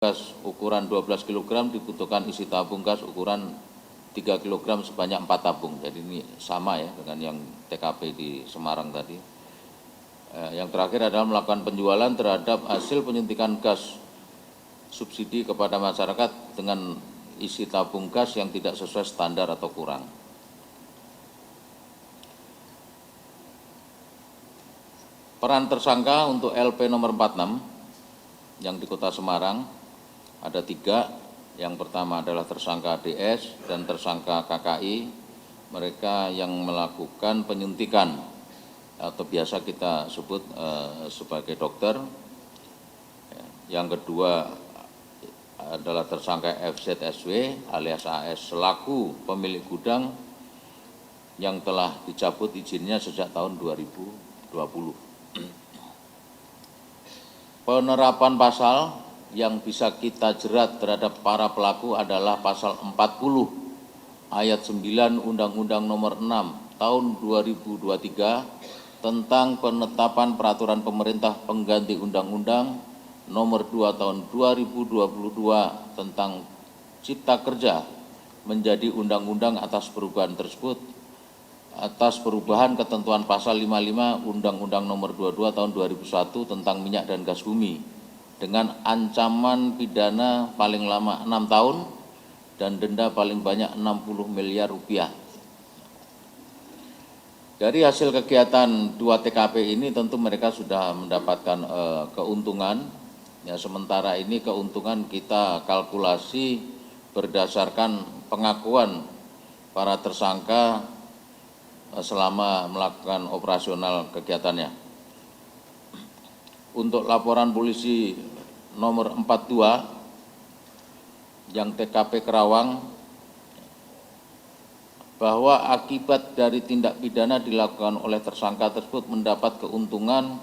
gas ukuran 12 kg dibutuhkan isi tabung gas ukuran 3 kg sebanyak 4 tabung. Jadi ini sama ya dengan yang TKP di Semarang tadi. Yang terakhir adalah melakukan penjualan terhadap hasil penyuntikan gas subsidi kepada masyarakat dengan isi tabung gas yang tidak sesuai standar atau kurang. Peran tersangka untuk LP nomor 46 yang di Kota Semarang ada 3. Yang pertama adalah tersangka DS dan tersangka KKI. Mereka yang melakukan penyuntikan atau biasa kita sebut sebagai dokter. Yang kedua adalah tersangka FZSW alias AS selaku pemilik gudang yang telah dicabut izinnya sejak tahun 2020. Penerapan pasal yang bisa kita jerat terhadap para pelaku adalah pasal 40 ayat 9 Undang-Undang nomor 6 tahun 2023 tentang penetapan peraturan pemerintah pengganti Undang-Undang nomor 2 tahun 2022 tentang Cipta Kerja menjadi undang-undang atas perubahan tersebut atas perubahan ketentuan pasal 55 Undang-Undang nomor 22 tahun 2001 tentang minyak dan gas bumi dengan ancaman pidana paling lama 6 tahun dan denda paling banyak 60 miliar rupiah. Dari hasil kegiatan 2 TKP ini tentu mereka sudah mendapatkan keuntungan. Ya, sementara ini keuntungan kita kalkulasi berdasarkan pengakuan para tersangka selama melakukan operasional kegiatannya. Untuk laporan polisi nomor 42 yang TKP Kerawang bahwa akibat dari tindak pidana dilakukan oleh tersangka tersebut mendapat keuntungan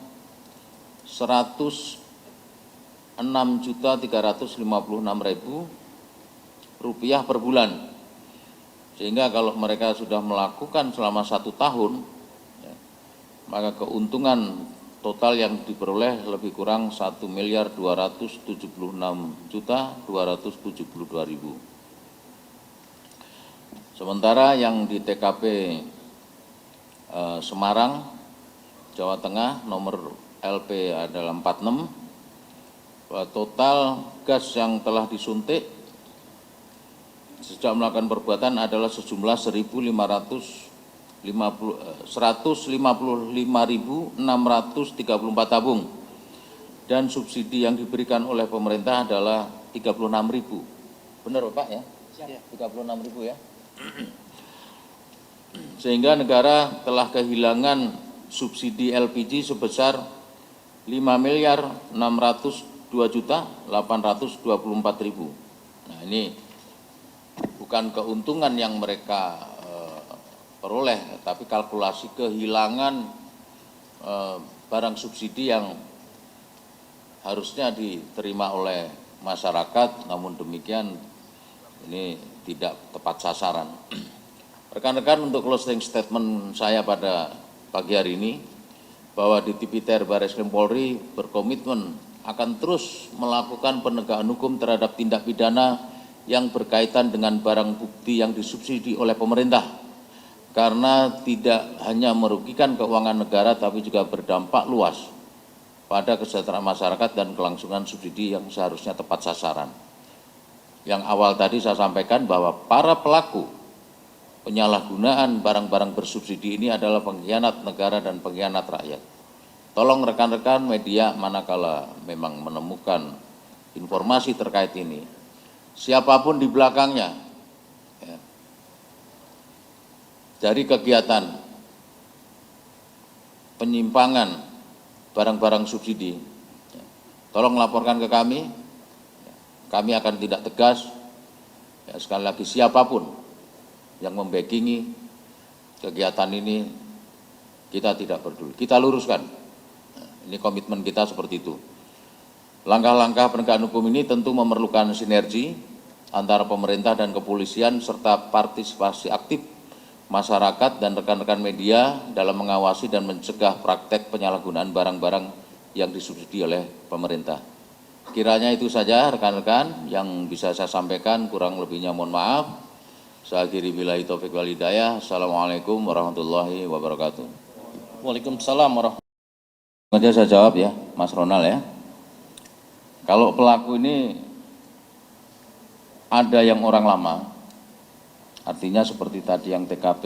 Rp106.356.000 per bulan. Sehingga kalau mereka sudah melakukan selama 1 tahun, maka keuntungan total yang diperoleh lebih kurang 1.276.272.000. Sementara yang di TKP Semarang, Jawa Tengah nomor LP adalah 46, total gas yang telah disuntik sejak melakukan perbuatan adalah sejumlah 155.634 tabung dan subsidi yang diberikan oleh pemerintah adalah 36.000. Benar Pak ya? 36.000 ya. Sehingga negara telah kehilangan subsidi LPG sebesar 5.602.824.000. Nah, ini bukan keuntungan yang mereka peroleh, tapi kalkulasi kehilangan barang subsidi yang harusnya diterima oleh masyarakat, namun demikian ini tidak tepat sasaran. Rekan-rekan, untuk closing statement saya pada pagi hari ini, bahwa Ditipiter Barreskrim Polri berkomitmen akan terus melakukan penegakan hukum terhadap tindak pidana yang berkaitan dengan barang bukti yang disubsidi oleh pemerintah, karena tidak hanya merugikan keuangan negara tapi juga berdampak luas pada kesejahteraan masyarakat dan kelangsungan subsidi yang seharusnya tepat sasaran. Yang awal tadi saya sampaikan bahwa para pelaku penyalahgunaan barang-barang bersubsidi ini adalah pengkhianat negara dan pengkhianat rakyat. Tolong rekan-rekan media manakala memang menemukan informasi terkait ini, siapapun di belakangnya, dari kegiatan penyimpangan barang-barang subsidi, tolong laporkan ke kami akan tindak tegas. Sekali lagi, siapapun yang membackingi kegiatan ini, kita tidak peduli, kita luruskan. Ini komitmen kita seperti itu. Langkah-langkah penegakan hukum ini tentu memerlukan sinergi antara pemerintah dan kepolisian serta partisipasi aktif masyarakat dan rekan-rekan media dalam mengawasi dan mencegah praktek penyalahgunaan barang-barang yang disubsidi oleh pemerintah. Kiranya itu saja rekan-rekan yang bisa saya sampaikan, kurang lebihnya mohon maaf. Saya akhiri billahi taufiq wal hidayah. Assalamualaikum warahmatullahi wabarakatuh. Waalaikumsalam warahmatullahi wabarakatuh. Saya jawab ya, Mas Ronald ya. Kalau pelaku ini ada yang orang lama, artinya seperti tadi yang TKP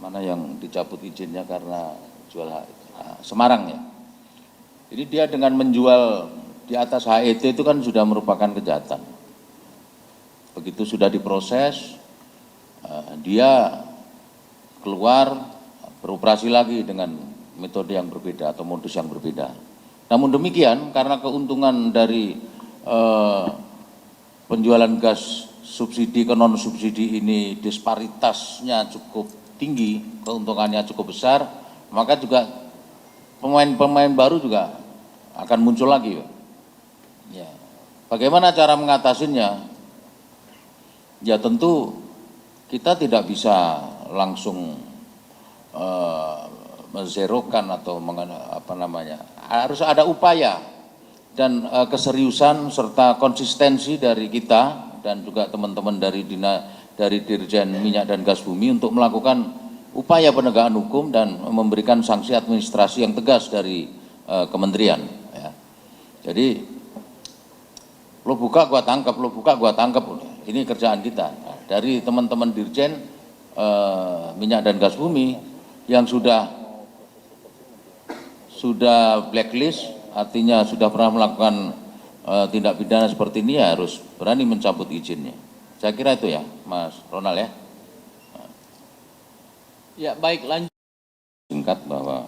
mana yang dicabut izinnya karena jual Semarang ya. Jadi dia dengan menjual di atas HET itu kan sudah merupakan kejahatan. Begitu sudah diproses, dia keluar beroperasi lagi dengan metode yang berbeda atau modus yang berbeda. Namun demikian, karena keuntungan dari penjualan gas subsidi ke non subsidi ini disparitasnya cukup tinggi, keuntungannya cukup besar, maka juga pemain-pemain baru juga akan muncul lagi. Ya. Bagaimana cara mengatasinya? Ya tentu kita tidak bisa langsung menzerokan atau harus ada upaya dan keseriusan serta konsistensi dari kita dan juga teman-teman dari Dirjen Minyak dan Gas Bumi untuk melakukan upaya penegakan hukum dan memberikan sanksi administrasi yang tegas dari kementerian. Ya. Jadi lo buka gua tangkap, lo buka gua tangkap. Ini kerjaan kita. Nah, dari teman-teman Dirjen Minyak dan Gas Bumi yang sudah blacklist, artinya sudah pernah melakukan tindak pidana seperti ini, ya harus berani mencabut izinnya. Saya kira itu ya, Mas Ronald ya. Ya baik, lanjut. Singkat bahwa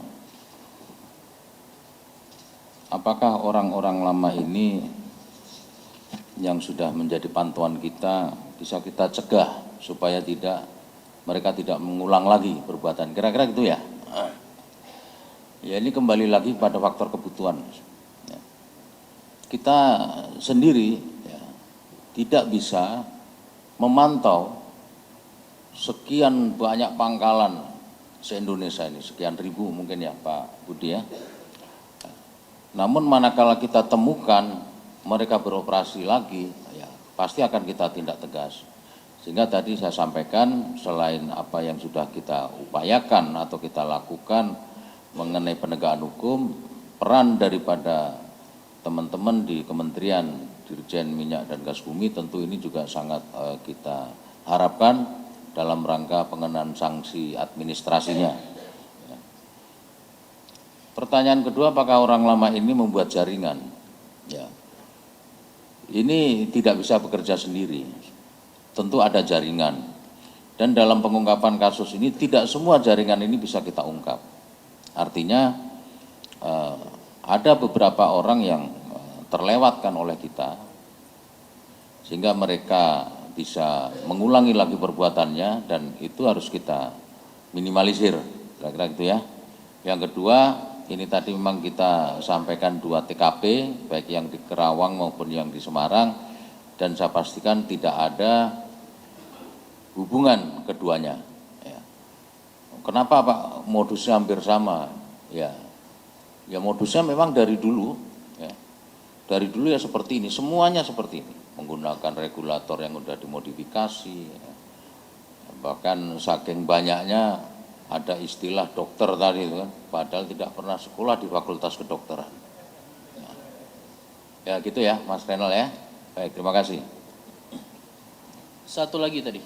apakah orang-orang lama ini yang sudah menjadi pantauan kita bisa kita cegah supaya mereka tidak mengulang lagi perbuatan, kira-kira gitu ya. Ya ini kembali lagi pada faktor kebutuhan. Ya. Kita sendiri ya, tidak bisa memantau sekian banyak pangkalan se-Indonesia ini, sekian ribu mungkin ya Pak Budi ya. Namun manakala kita temukan mereka beroperasi lagi, ya pasti akan kita tindak tegas. Sehingga tadi saya sampaikan, selain apa yang sudah kita upayakan atau kita lakukan mengenai penegakan hukum, peran daripada teman-teman di Kementerian Dirjen Minyak dan Gas Bumi tentu ini juga sangat kita harapkan dalam rangka pengenaan sanksi administrasinya. Ya. Pertanyaan kedua, apakah orang lama ini membuat jaringan? Ya. Ini tidak bisa bekerja sendiri, tentu ada jaringan. Dan dalam pengungkapan kasus ini tidak semua jaringan ini bisa kita ungkap. Artinya ada beberapa orang yang terlewatkan oleh kita, sehingga mereka bisa mengulangi lagi perbuatannya dan itu harus kita minimalisir, kira-kira gitu ya. Yang kedua, ini tadi memang kita sampaikan 2 TKP, baik yang di Kerawang maupun yang di Semarang, dan saya pastikan tidak ada hubungan keduanya. Ya. Kenapa Pak modusnya hampir sama? Ya modusnya memang dari dulu, ya. Dari dulu ya seperti ini, semuanya seperti ini, menggunakan regulator yang sudah dimodifikasi, ya. Bahkan saking banyaknya ada istilah dokter tadi itu kan, padahal tidak pernah sekolah di fakultas kedokteran. Ya gitu ya Mas Renal ya. Baik, terima kasih. Satu lagi tadi.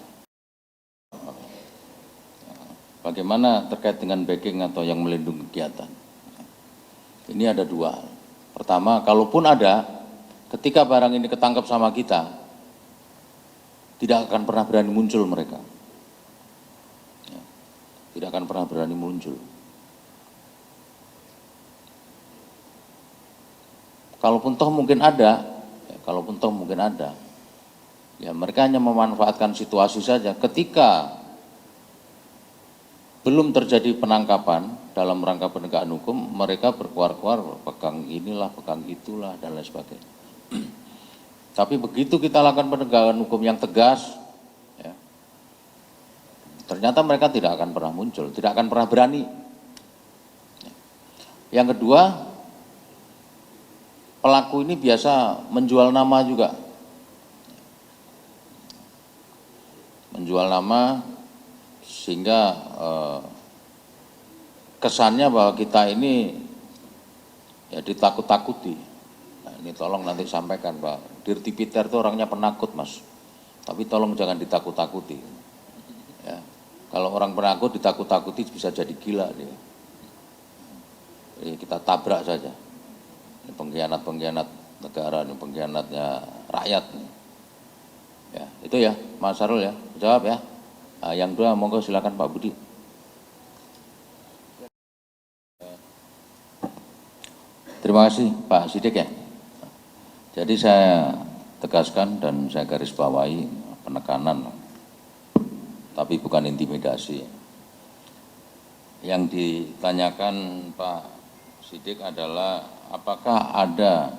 Bagaimana terkait dengan backing atau yang melindungi kegiatan? Ini ada 2 hal. Pertama, kalaupun ada, ketika barang ini ketangkap sama kita, tidak akan pernah berani muncul mereka. Tidak akan pernah berani muncul. Kalaupun toh mungkin ada, ya mereka hanya memanfaatkan situasi saja. Ketika belum terjadi penangkapan dalam rangka penegakan hukum, mereka berkuar-kuar, pegang inilah, pegang itulah, dan lain sebagainya. Tapi begitu kita lakukan penegakan hukum yang tegas, ya, ternyata mereka tidak akan pernah muncul, tidak akan pernah berani. Yang kedua, pelaku ini biasa menjual nama juga. Menjual nama sehingga kesannya bahwa kita ini ya ditakut-takuti. Nah, ini tolong nanti sampaikan Pak, Dirti Peter itu orangnya penakut Mas, tapi tolong jangan ditakut-takuti. Ya. Kalau orang penakut ditakut-takuti bisa jadi gila dia. Jadi kita tabrak saja. Ini pengkhianat-pengkhianat negara, ini pengkhianatnya rakyat. Ya, itu ya Mas Sarul ya, jawab ya. Nah, yang dua monggo silakan Pak Budi. Terima kasih Pak Sidik ya. Jadi saya tegaskan dan saya garis bawahi penekanan, tapi bukan intimidasi. Yang ditanyakan Pak Sidik adalah apakah ada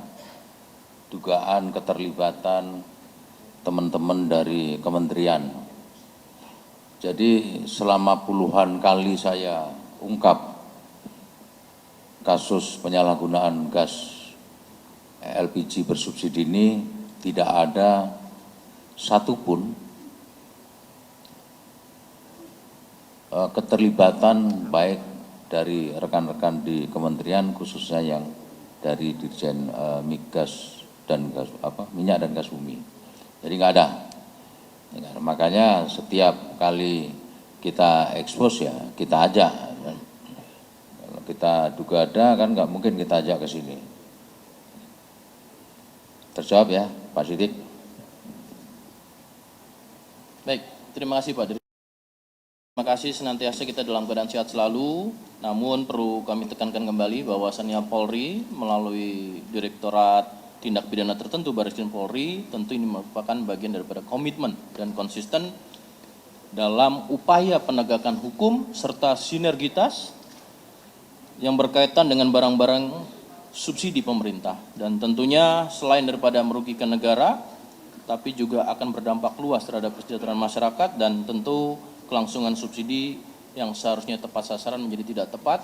dugaan keterlibatan teman-teman dari kementerian. Jadi selama puluhan kali saya ungkap kasus penyalahgunaan gas LPG bersubsidi ini, tidak ada satupun keterlibatan baik dari rekan-rekan di kementerian, khususnya yang dari Dirjen Migas dan gas, minyak dan gas bumi. Jadi nggak ada. Makanya setiap kali kita expose ya kita ajak. Kalau kita duga ada kan nggak mungkin kita ajak ke sini. Terjawab ya Pak Sidik. Baik, terima kasih Pak Dirut. Terima kasih, senantiasa kita dalam keadaan sehat selalu. Namun perlu kami tekankan kembali bahwasannya Polri melalui Direktorat Tindak Pidana Tertentu Barreskrim Polri tentu ini merupakan bagian daripada komitmen dan konsisten dalam upaya penegakan hukum serta sinergitas yang berkaitan dengan barang-barang subsidi pemerintah. Dan tentunya selain daripada merugikan negara, tapi juga akan berdampak luas terhadap kesejahteraan masyarakat dan tentu kelangsungan subsidi yang seharusnya tepat sasaran menjadi tidak tepat.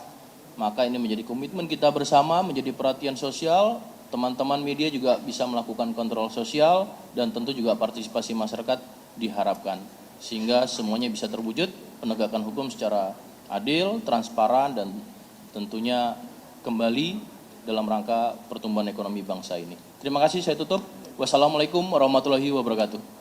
Maka ini menjadi komitmen kita bersama, menjadi perhatian sosial. Teman-teman media juga bisa melakukan kontrol sosial dan tentu juga partisipasi masyarakat diharapkan. Sehingga semuanya bisa terwujud penegakan hukum secara adil, transparan, dan tentunya kembali dalam rangka pertumbuhan ekonomi bangsa ini. Terima kasih, saya tutup. Wassalamualaikum warahmatullahi wabarakatuh.